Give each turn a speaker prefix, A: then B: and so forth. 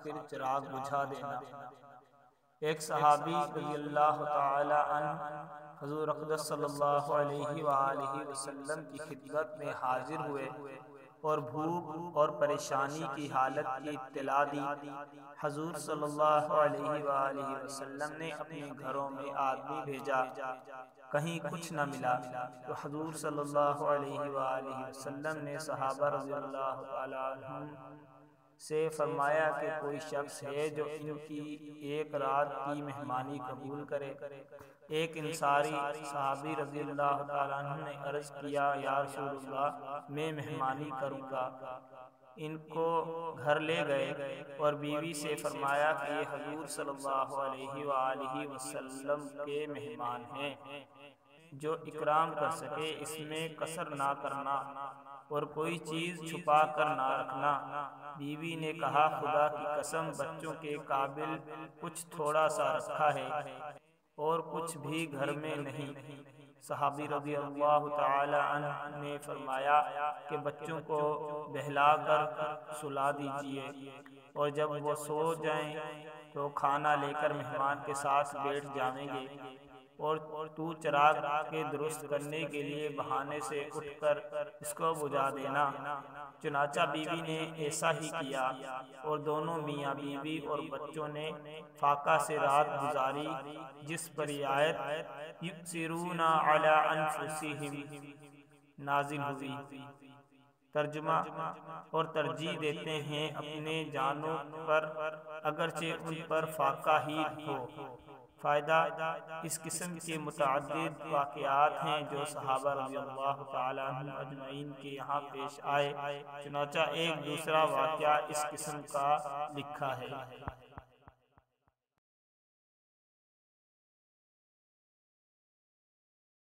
A: خاطر چراغ بجھا دینا۔ ایک صحابی رضی اللہ تعالی عنہ حضور اقدس صلی اللہ علیہ وآلہ وسلم کی خدمت میں حاضر ہوئے اور بھوک اور پریشانی کی حالت کی اطلاع دی۔ حضور صلی اللہ علیہ وآلہ وسلم نے اپنے گھروں میں آدمی بھیجا، کہیں کچھ نہ ملا، تو حضور صلی اللہ علیہ وآلہ وسلم نے صحابہ رضی اللہ تعالی عنہم سے فرمایا کہ کوئی شخص ہے جو ان کی ایک رات کی مہمانی قبول کرے۔ ایک انصاری صحابی رضی اللہ تعالیٰ عنہ نے عرض کیا، یا رسول اللہ، میں مہمانی کروں گا۔ ان کو گھر لے گئے اور بیوی سے فرمایا کہ یہ حضور صلی اللہ علیہ وآلہ وسلم کے مہمان ہیں، جو اکرام کر سکے اس میں کسر نہ کرنا اور کوئی چیز چھپا کر نہ رکھنا۔ بیوی نے کہا، خدا کی قسم، بچوں کے قابل کچھ تھوڑا سا رکھا ہے اور کچھ بھی گھر میں نہیں۔ صحابی رضی اللہ تعالی عنہ نے فرمایا کہ بچوں کو بہلا کر سلا دیجئے، اور جب وہ سو جائیں تو کھانا لے کر مہمان کے ساتھ بیٹھ جائیں گے، اور تو چراغ کے درست کرنے کے لیے بہانے سے اٹھ کر اس کو بجھا دینا۔ چنانچہ بیوی نے ایسا ہی کیا، اور دونوں میاں بیوی اور بچوں نے فاقہ سے رات گزاری، جس پر یہ آیت یؤثرون علی انفسہم نازل ہوئی۔ ترجمہ: اور ترجیح دیتے ہیں اپنے جانوں پر اگرچہ ان پر فاقہ ہی ہو۔ فائدہ: اس قسم کے متعدد واقعات ہیں جو صحابہ رضی اللہ تعالیٰ عنہ اجمعین کے یہاں پیش آئے، چنانچہ ایک دوسرا واقعہ اس قسم کا لکھا ہے۔